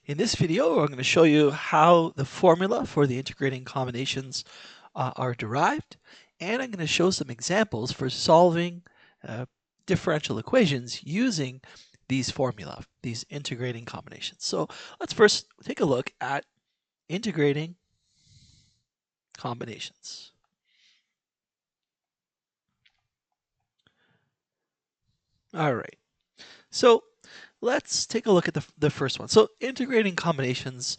In this video, I'm going to show you how the formula for the integrating combinations are derived, and I'm going to show some examples for solving differential equations using these formula, these integrating combinations. So let's first take a look at integrating combinations. All right, so let's take a look at the first one. So integrating combinations,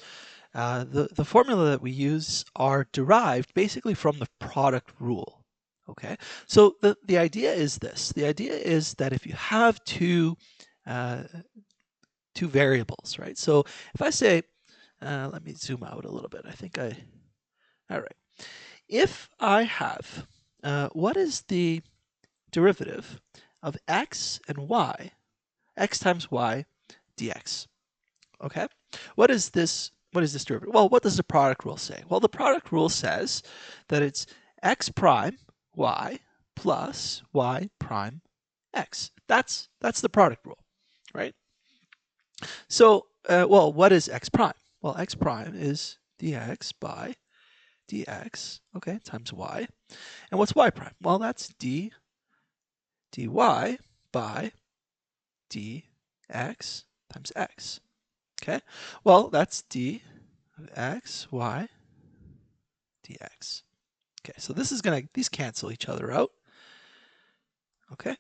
the formula that we use are derived basically from the product rule. Okay, so the idea is this. The idea is that if you have two variables, right? So if I say, let me zoom out a little bit. All right. If I have, what is the derivative of x and y, x times y dx? Okay, what is this derivative? Well, what does the product rule say? Well, the product rule says that it's x prime y plus y prime x. That's the product rule, right? So, well, what is x prime? Well, x prime is dx by dx, okay, times y. And what's y prime? Well, that's dy by dx times x. Okay, well, that's d of x, y, dx. Okay, so this is these cancel each other out. Okay,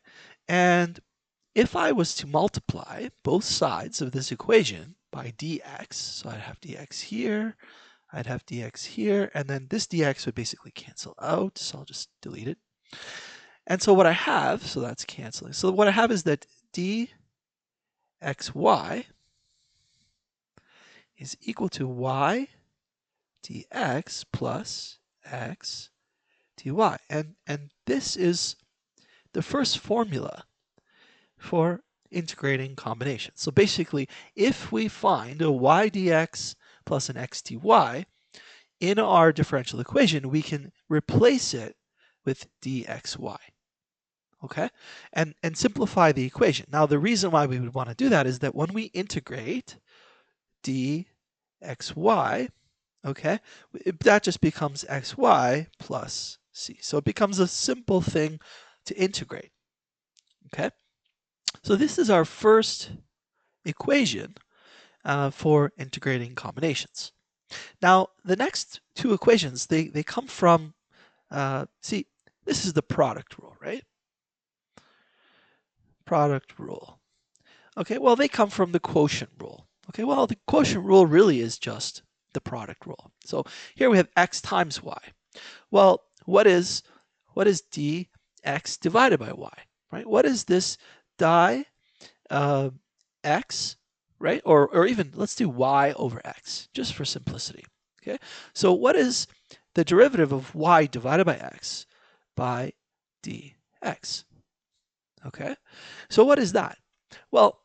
and if I was to multiply both sides of this equation by dx, so I'd have dx here, I'd have dx here, and then this dx would basically cancel out, so I'll just delete it. And so what I have, so that's canceling. So what I have is that dxy is equal to y dx plus x dy. And this is the first formula for integrating combinations. So basically, if we find a y dx plus an x dy in our differential equation, we can replace it with dxy. Okay, and simplify the equation. Now, the reason why we would want to do that is that when we integrate dxy, okay, that just becomes xy plus c. So it becomes a simple thing to integrate. Okay, so this is our first equation for integrating combinations. Now, the next two equations, they come from, see, this is the product rule, right? Product rule. Okay, well, they come from the quotient rule. Okay, well, the quotient rule really is just the product rule. So here we have x times y. Well, what is dx divided by y, right? What is this di x, right? Or even let's do y over x, just for simplicity. Okay, so what is the derivative of y divided by x by dx? Okay, so what is that? Well,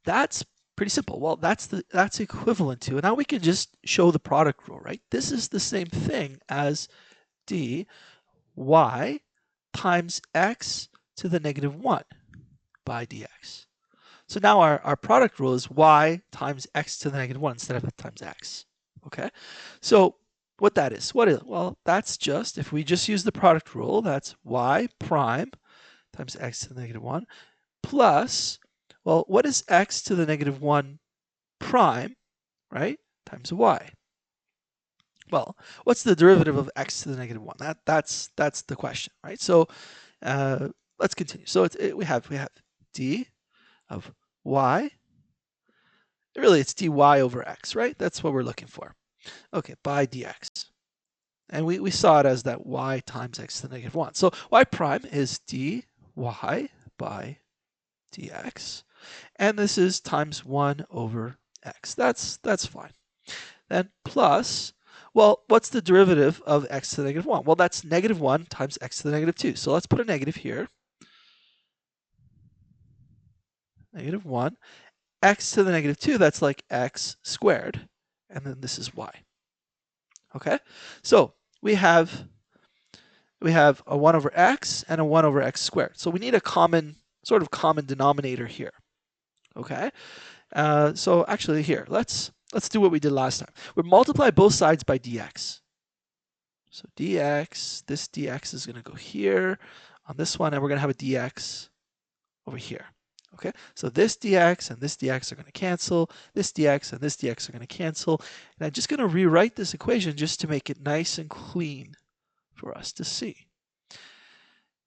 that's pretty simple. Well, that's equivalent to, and now we can just show the product rule, right? This is the same thing as dy times x to the negative 1 by dx. So now our product rule is y times x to the negative 1 instead of times x. Okay, so what that is, well, that's just, if we just use the product rule, that's y prime times x to the negative 1 plus, well, what is x to the negative 1 prime, right, times y? Well, what's the derivative of x to the negative 1? That's the question, right? So let's continue. So we have d of y. Really, it's dy over x, right? That's what we're looking for. Okay, by dx. And we saw it as that y times x to the negative 1. So y prime is dy by dx. And this is times 1 over x. That's fine. Then plus, well, what's the derivative of x to the negative 1? Well, that's negative 1 times x to the negative 2. So let's put a negative here. Negative 1. X to the negative 2, that's like x squared. And then this is y. Okay? So we have a 1 over x and a 1 over x squared. So we need a sort of common denominator here. Okay? So actually here, let's let's do what we did last time. We multiply both sides by dx. So dx, this dx is going to go here on this one, and we're going to have a dx over here. Okay, so this dx and this dx are going to cancel. This dx and this dx are going to cancel. And I'm just going to rewrite this equation just to make it nice and clean for us to see.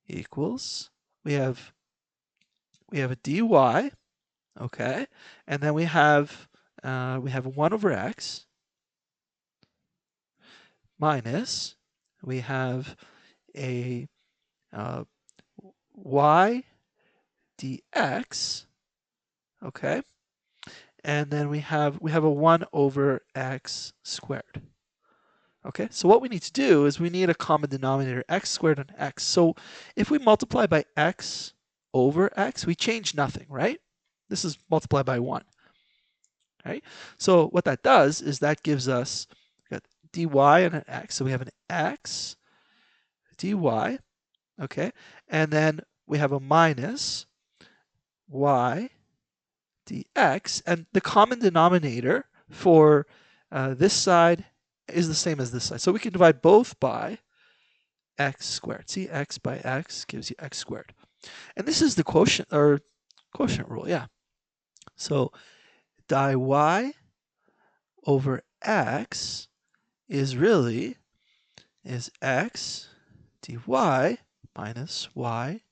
Equals, we have a dy, okay, and then we have 1 over x minus, we have a y dx, okay, and then we have a 1 over x squared. Okay, so what we need to do is we need a common denominator, x squared and x. So if we multiply by x over x, we change nothing, right? This is multiplied by 1, right? So what that does is that gives us dy and an x. So we have an x dy, okay? And then we have a minus y dx. And the common denominator for this side is the same as this side. So we can divide both by x squared. See, x by x gives you x squared. And this is the quotient rule, yeah. So dy over x is x dy minus y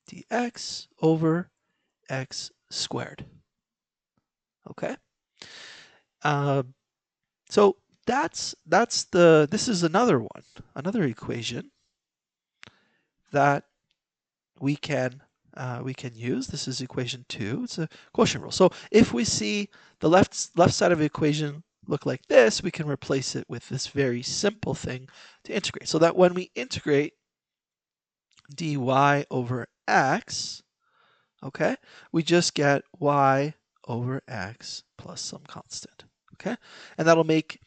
dx over x squared. Okay. So this is another equation that we can use. This is equation 2. It's a quotient rule. So if we see the left side of the equation look like this, we can replace it with this very simple thing to integrate. So that when we integrate dy over x, okay, we just get y over x plus some constant. Okay, and that'll make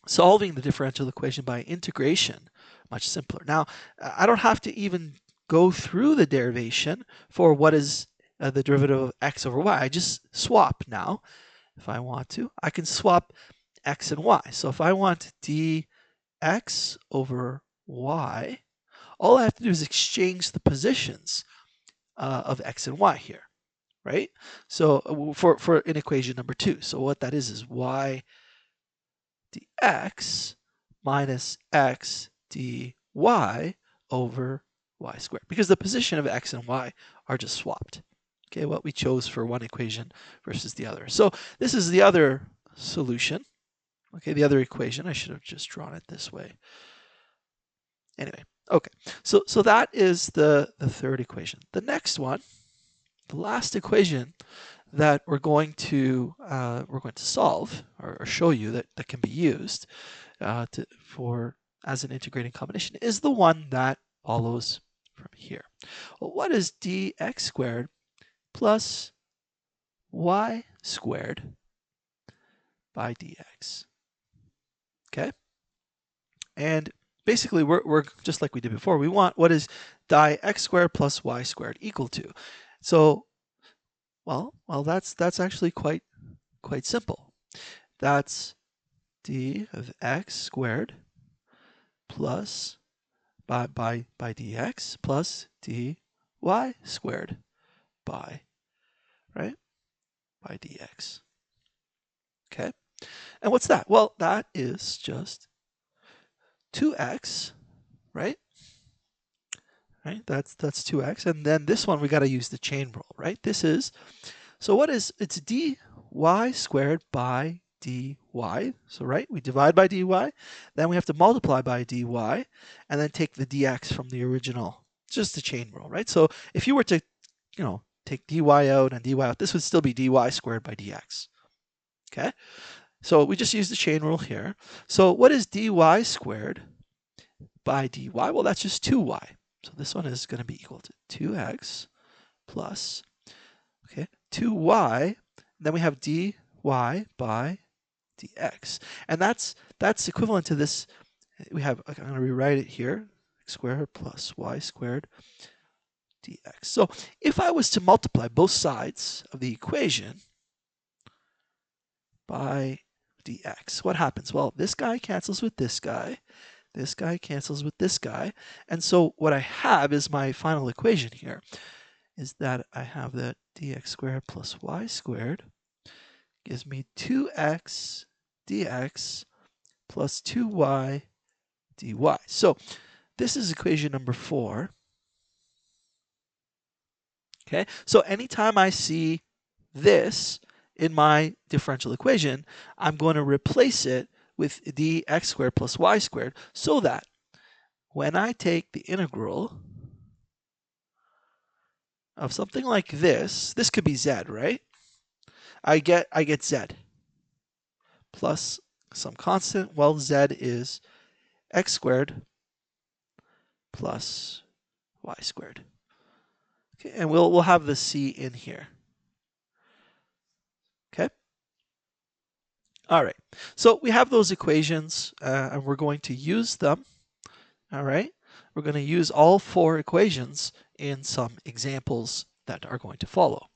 solving the differential equation by integration much simpler. Now, I don't have to even go through the derivation for what is the derivative of x over y. I just swap now. If I want to, I can swap x and y. So if I want dx over y, all I have to do is exchange the positions of x and y here, right? So for in equation number 2. So what that is y dx minus x dy over y squared, because the position of x and y are just swapped. Okay, what we chose for one equation versus the other. So this is the other solution. Okay, the other equation. I should have just drawn it this way. Anyway, okay. So that is the third equation. The next one, the last equation that we're going to solve or show you that can be used as an integrating combination is the one that follows from here. Well, what is dx squared plus y squared by dx? Okay, and basically we're just like we did before. We want what is dy x squared plus y squared equal to. So well that's actually quite simple. That's d of x squared plus by dx plus dy squared by dx. Okay, and what's that? Well, that is just 2x, right? That's 2x, and then this one we got to use the chain rule, right? This is, so what is, it's dy squared by dy. So right, we divide by dy, then we have to multiply by dy, and then take the dx from the original, just the chain rule, right? So if you were to, take dy out and dy out, this would still be dy squared by dx. Okay, so we just use the chain rule here. So what is dy squared by dy? Well, that's just 2y. So this one is going to be equal to 2x plus, 2y, and then we have dy by dx. And that's equivalent to this. We have, I'm going to rewrite it here, x squared plus y squared dx. So if I was to multiply both sides of the equation by dx. What happens? Well, this guy cancels with this guy cancels with this guy, and so what I have is my final equation here, is that I have that dx squared plus y squared gives me 2x dx plus 2y dy. So this is equation number 4. Okay, so anytime I see this in my differential equation, I'm going to replace it with dx squared plus y squared, so that when I take the integral of something like this could be z, right? I get z plus some constant. Well, z is x squared plus y squared. Okay, and we'll have the c in here. Okay. All right. So we have those equations, and we're going to use them. All right. We're going to use all 4 equations in some examples that are going to follow.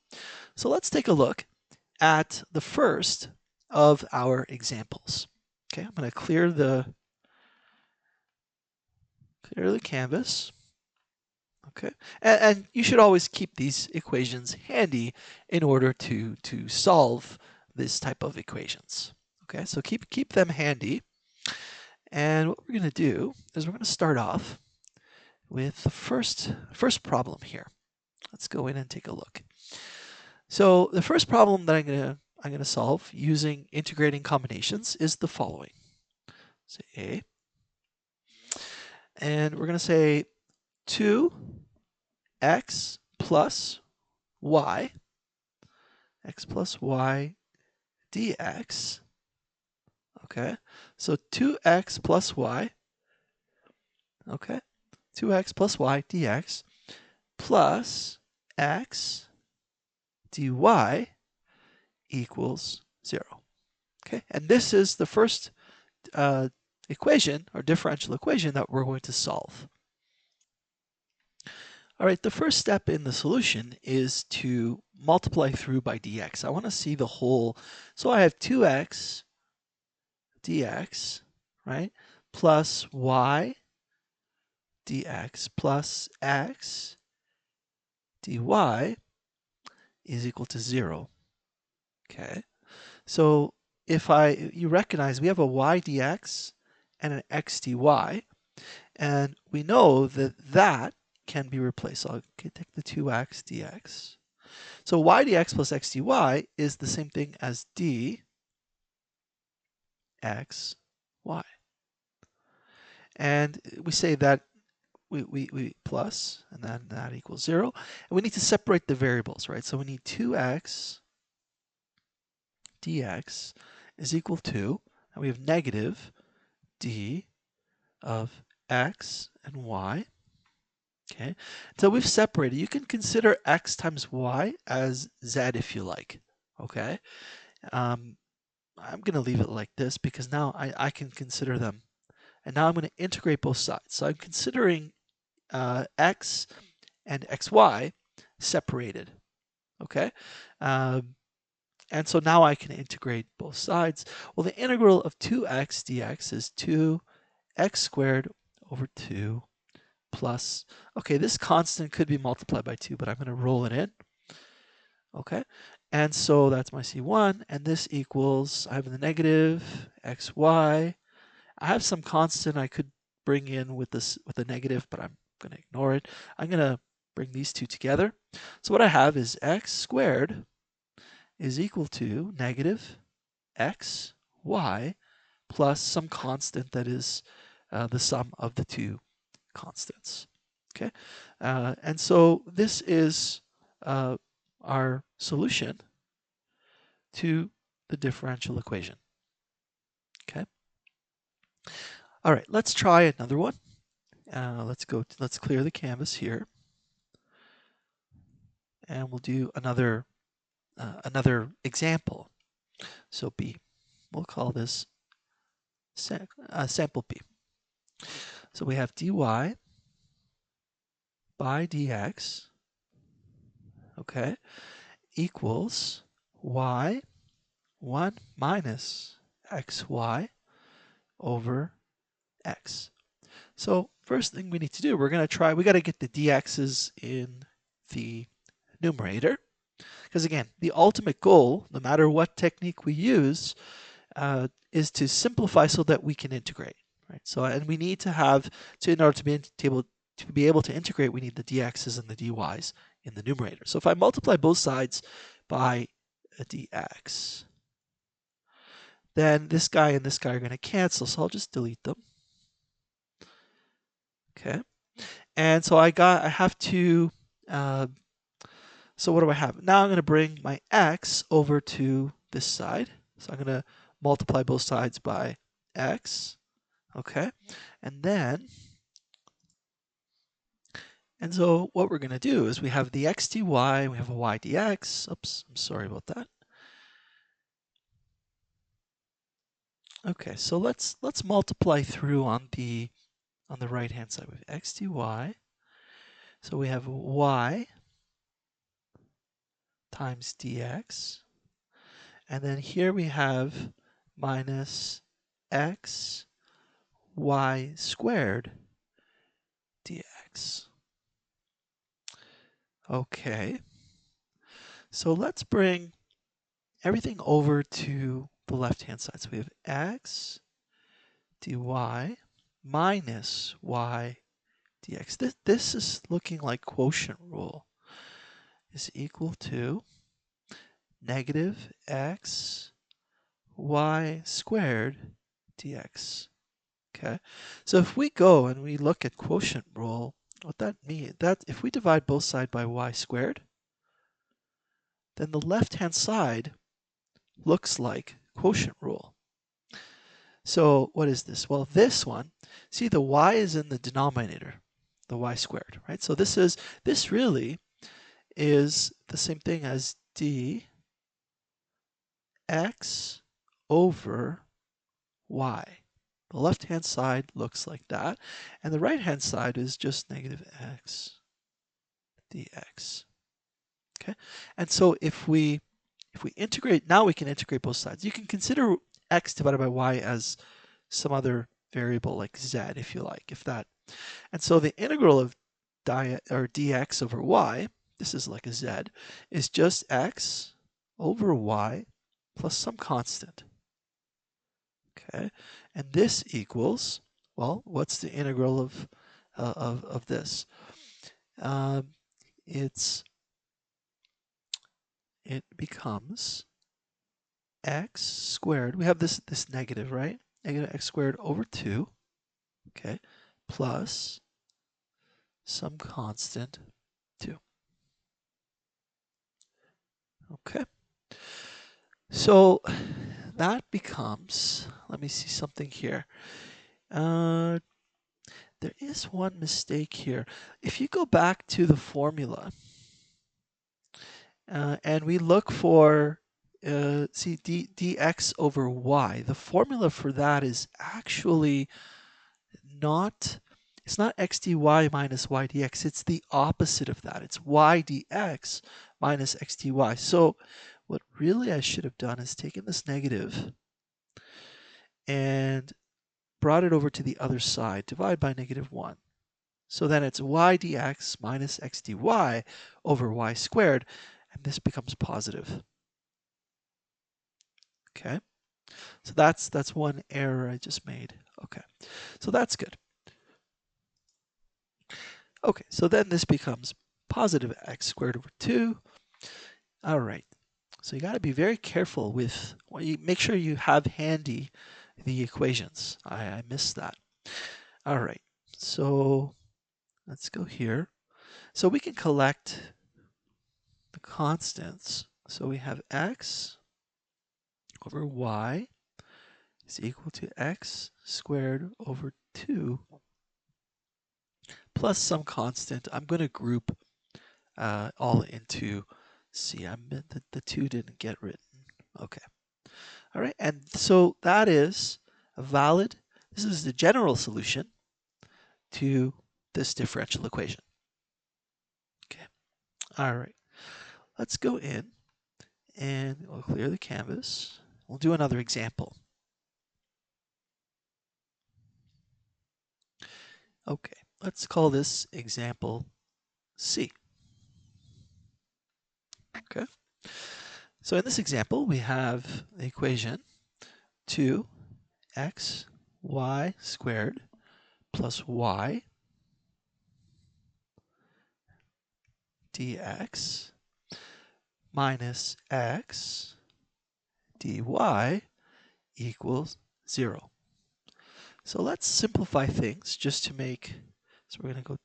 So let's take a look at the first of our examples. Okay, I'm going to clear the canvas. Okay, and you should always keep these equations handy in order to solve this type of equations. Okay, so keep them handy. And what we're going to do is we're going to start off with the first problem here. Let's go in and take a look. So the first problem that I'm going to solve using integrating combinations is the following. Say A, and we're going to say 2x plus y, x plus y dx. Okay, so 2x plus y, okay, 2x plus y dx plus x dy equals 0. Okay, and this is the first equation or differential equation that we're going to solve. All right, the first step in the solution is to multiply through by dx. I want to see the whole, so I have 2x dx, right, plus y dx plus x dy is equal to 0. Okay, so if you recognize we have a y dx and an x dy, and we know that can be replaced. So I'll take the 2x dx. So y dx plus x dy is the same thing as d x y. And we say that we plus, and then that equals 0. And we need to separate the variables, right? So we need 2x dx is equal to, and we have negative d of x and y. Okay, so we've separated. You can consider x times y as z if you like. Okay, I'm going to leave it like this because now I can consider them. And now I'm going to integrate both sides. So I'm considering x and xy separated. Okay, and so now I can integrate both sides. Well, the integral of 2x dx is 2x squared over 2 plus, okay, this constant could be multiplied by 2, but I'm going to roll it in. Okay, and so that's my C1, and this equals, I have the negative xy. I have some constant I could bring in with this with a negative, but I'm going to ignore it. I'm going to bring these two together. So what I have is x squared is equal to negative xy plus some constant that is the sum of the two constants. Okay, and so this is our solution to the differential equation. Okay. All right, let's try another one. Let's clear the canvas here, and we'll do another example. So B, we'll call this sample B. So we have dy by dx, okay, equals y1 minus xy over x. So first thing we need to do, we got to get the dx's in the numerator. Because again, the ultimate goal, no matter what technique we use, is to simplify so that we can integrate, right? So, and we need to have, in order to be able to integrate, we need the dx's and the dy's in the numerator. So if I multiply both sides by a dx, then this guy and this guy are going to cancel, so I'll just delete them. Okay, and so I have to. So what do I have? Now I'm going to bring my x over to this side. So I'm going to multiply both sides by x. Okay, and so what we're going to do is we have the x dy, we have a y dx. Oops, I'm sorry about that. Okay, so let's multiply through on the right hand side with x dy. So we have y times dx, and then here we have minus x y squared dx. Okay, so let's bring everything over to the left hand side. So we have x dy minus y dx. This is looking like quotient rule is equal to negative x y squared dx. Okay, so if we go and we look at quotient rule, what that means, that if we divide both sides by y squared, then the left hand side looks like quotient rule. So what is this? Well, this one, see the y is in the denominator, the y squared, right? So this really is the same thing as dx over y. The left-hand side looks like that, and the right-hand side is just negative x dx. Okay, and so if we integrate, now we can integrate both sides. You can consider x divided by y as some other variable like z, if you like, and so the integral of dx over y, this is like a z, is just x over y plus some constant. Okay, and this equals, well, what's the integral of this? It becomes x squared. We have this negative, right? Negative x squared over 2, okay, plus some constant 2. Okay, so that becomes, let me see something here. There is one mistake here. If you go back to the formula and we look for dx over y, the formula for that is actually it's not x dy minus y dx, it's the opposite of that. It's y dx minus x dy. So what really I should have done is taken this negative and brought it over to the other side, divide by -1. So then it's y dx minus x dy over y squared, and this becomes positive. Okay, so that's one error I just made. Okay, so that's good. Okay, so then this becomes positive x squared over 2. All right, so you got to be very careful with, well, you make sure you have handy the equations. I missed that. All right, so let's go here. So we can collect the constants. So we have x over y is equal to x squared over 2 plus some constant. I'm going to group all into C. The 2 didn't get written. Okay. All right. And so that is a valid, this is the general solution to this differential equation. Okay. All right. Let's go in and we'll clear the canvas. We'll do another example. Okay, let's call this example C. Okay, so in this example, we have the equation 2x y squared plus y dx minus x dy equals 0. So let's simplify things just to make, so we're going to go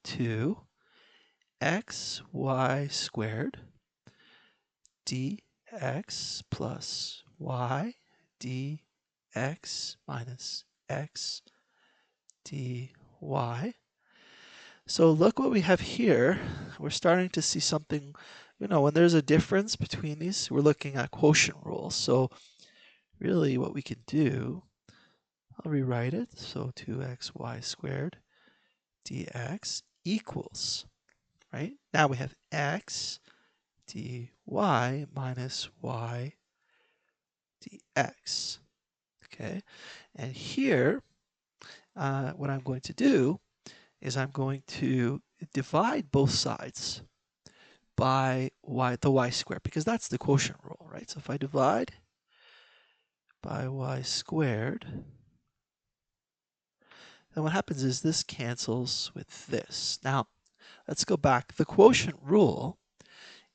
2xy squared dx plus y dx minus x dy. So look what we have here. We're starting to see something, when there's a difference between these, we're looking at quotient rules. So really what we can do, I'll rewrite it. So 2xy squared dx equals, right? Now we have x dy minus y dx. Okay, and here, what I'm going to do is I'm going to divide both sides by the y squared, because that's the quotient rule, right? So if I divide by y squared, then what happens is this cancels with this. Now, let's go back. The quotient rule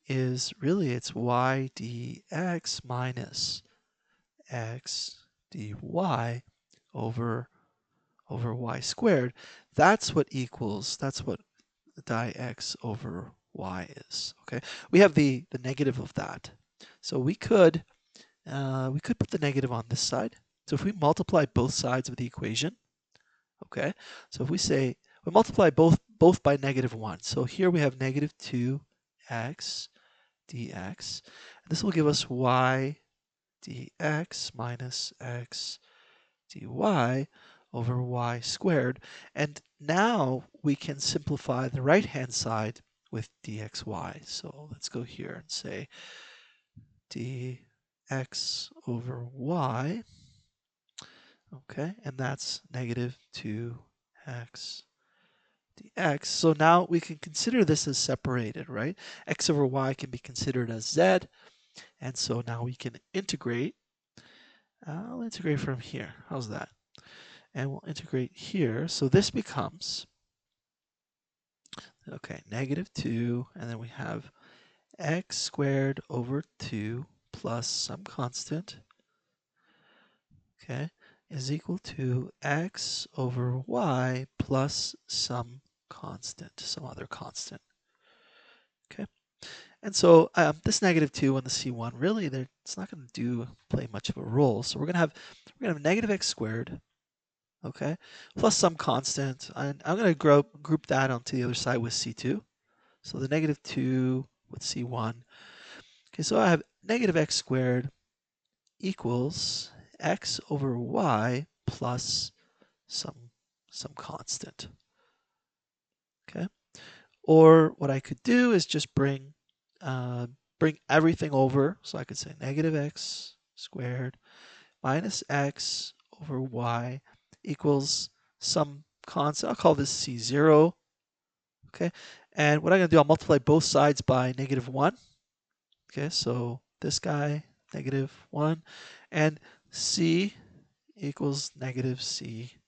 is really, it's y dx minus x dy over y squared. That's what dx over y is. Okay, we have the negative of that, so we could put the negative on this side. So if we multiply both sides of the equation, okay, so if we say we multiply both by -1, so here we have -2x dx, and this will give us y dx minus x dy over y squared. And now we can simplify the right-hand side with dxy. So let's go here and say dx over y. Okay, and that's -2x dx. So now we can consider this as separated, right? X over y can be considered as z. And so now we can integrate. I'll integrate from here. How's that? And we'll integrate here. So this becomes, okay, -2, and then we have x squared over 2 plus some constant, okay, is equal to x over y plus some constant, some other constant. Okay, and so this -2 and the c1, really, it's not going to play much of a role. So we're going to have negative x squared, okay, plus some constant. And I'm going to group that onto the other side with c2. So the -2 with c1. Okay, so I have negative x squared equals x over y plus some constant. Okay, or what I could do is just bring everything over. So I could say negative x squared minus x over y equals some constant. I'll call this c0. Okay, and what I'm going to do, I'll multiply both sides by -1. Okay, so this guy, -1, and c equals -c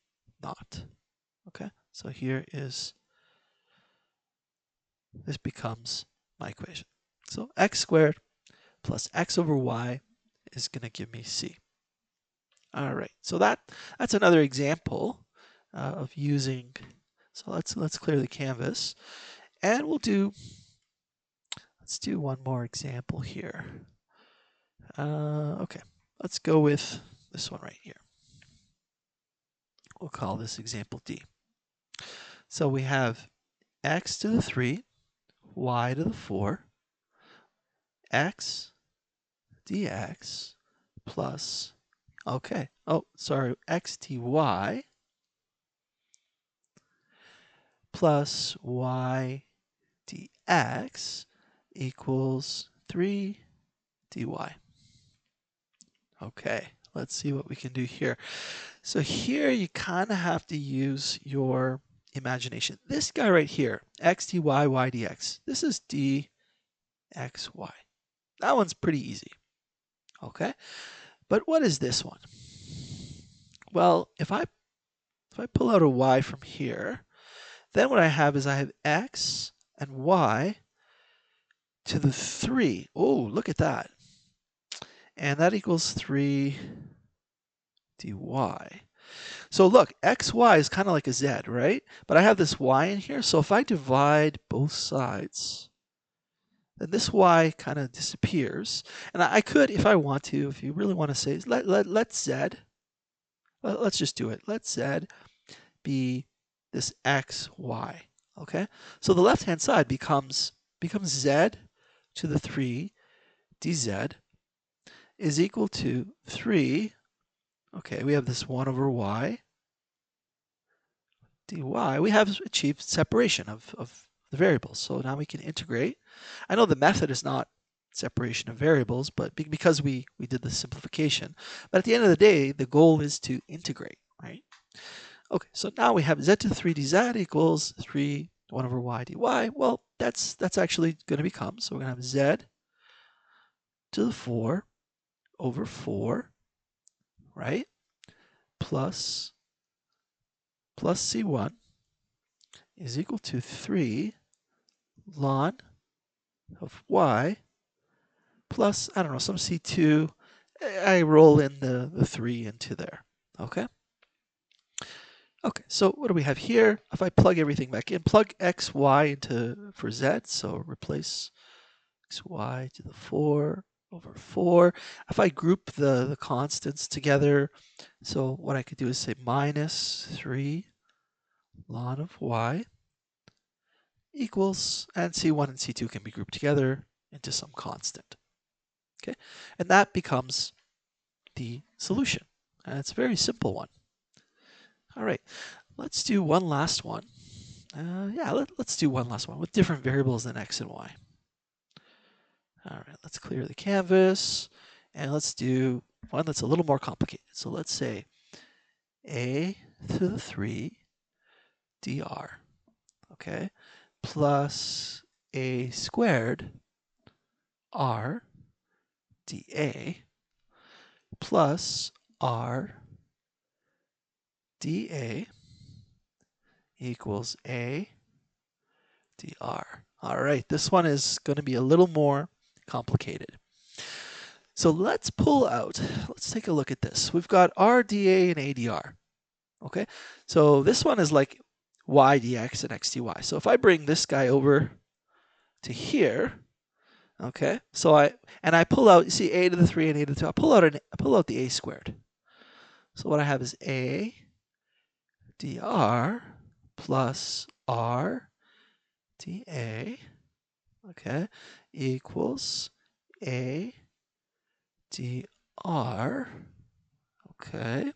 naught. Okay, so this becomes my equation. So x squared plus x over y is going to give me c. All right, so that's another example of using. So let's clear the canvas, and let's do one more example here. Okay, let's go with this one right here. We'll call this example D. So we have x to the 3, y to the 4, x dx plus, okay, oh, sorry, x dy plus y dx equals 3 dy. Okay, let's see what we can do here. So here you kind of have to use your imagination. This guy right here, x dy, y dx, this is dxy. That one's pretty easy, okay? But what is this one? Well, if I pull out a y from here, then what I have is I have x and y to the 3. Oh, look at that. And that equals 3 dy. So look, xy is kind of like a z, right? But I have this y in here, so if I divide both sides, then this y kind of disappears. And I could, if I want to, if you really want to say, let's z, let's just do it. Let z be this xy, okay? So the left-hand side becomes z to the 3 dz is equal to 3, okay, we have this 1 over y dy. We have achieved separation of the variables. So now we can integrate. I know the method is not separation of variables, but because we did the simplification. But at the end of the day, the goal is to integrate, right? Okay, so now we have z to the 3 dz equals 3 1 over y dy. Well, that's actually going to become, so we're going to have z to the 4 over 4, right? Plus c1 is equal to 3 ln of y plus, I don't know, some c2. I roll in the 3 into there, okay? Okay, so what do we have here? If I plug everything back in, plug x, y into for z, so replace xy to the 4 over 4. If I group the constants together, so what I could do is say minus 3 ln of y equals, and c1 and c2 can be grouped together into some constant. Okay, and that becomes the solution. And it's a very simple one. All right, let's do one last one. Let's do one last one with different variables than x and y. All right, let's clear the canvas and let's do one that's a little more complicated. So let's say a to the 3 dr, okay, plus a squared r dA plus r dA equals a dr. All right, this one is going to be a little more complicated. So let's pull out, let's take a look at this. We've got r dA and a dr. Okay, so this one is like y dx and x dy. So if I bring this guy over to here, okay, so I pull out, you see a to the 3 and a to the 2, I pull out the a squared. So what I have is a dr plus r dA, okay, equals a dr, okay,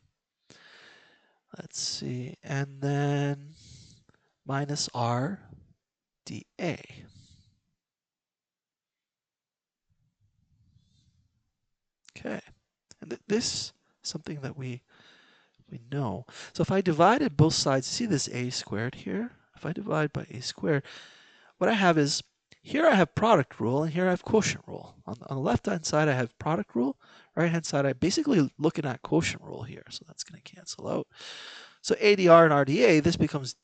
let's see, and then minus r dA. Okay, and this is something that we know. So if I divided both sides, see this a squared here? If I divide by a squared, what I have is, here I have product rule and here I have quotient rule. On the left-hand side I have product rule, right-hand side I'm basically looking at quotient rule here, so that's going to cancel out. So ADR and RDA, this becomes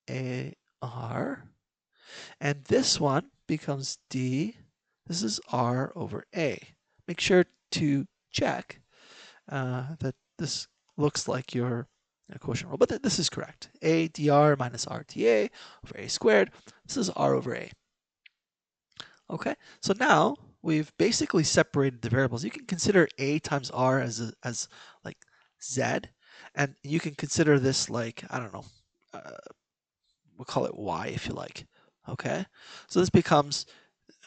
DAR, and this one becomes D, this is R over A. Make sure to check that this looks like your quotient rule, but this is correct. A dr minus r dA over a squared. This is r over a. Okay, so now we've basically separated the variables. You can consider a times r as like z, and you can consider this like, I don't know, we'll call it y if you like. Okay, so this becomes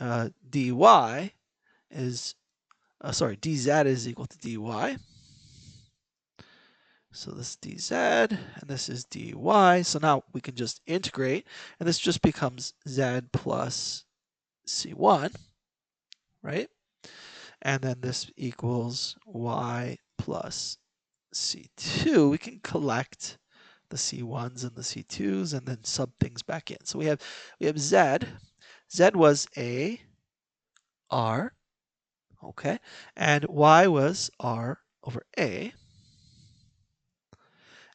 dy is dz is equal to dy. So this is dz, and this is dy. So now we can just integrate, and this just becomes z plus c1, right? And then this equals y plus c2. We can collect the C1s and the C2s, and then sub things back in. So we have Z. Z was A, R, okay, and Y was R over A.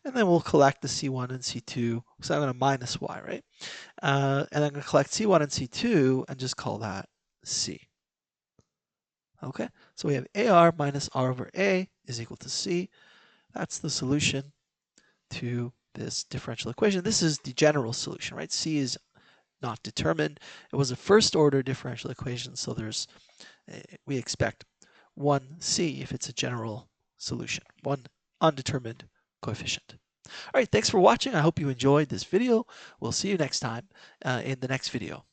And then we'll collect the C1 and C2. So I'm going to minus Y, right? And I'm going to collect C1 and C2 and just call that C. Okay, so we have AR minus R over A is equal to C. That's the solution to this differential equation. This is the general solution, right? C is not determined. It was a first order differential equation, so we expect 1C if it's a general solution, one undetermined coefficient. All right, thanks for watching. I hope you enjoyed this video. We'll see you next time in the next video.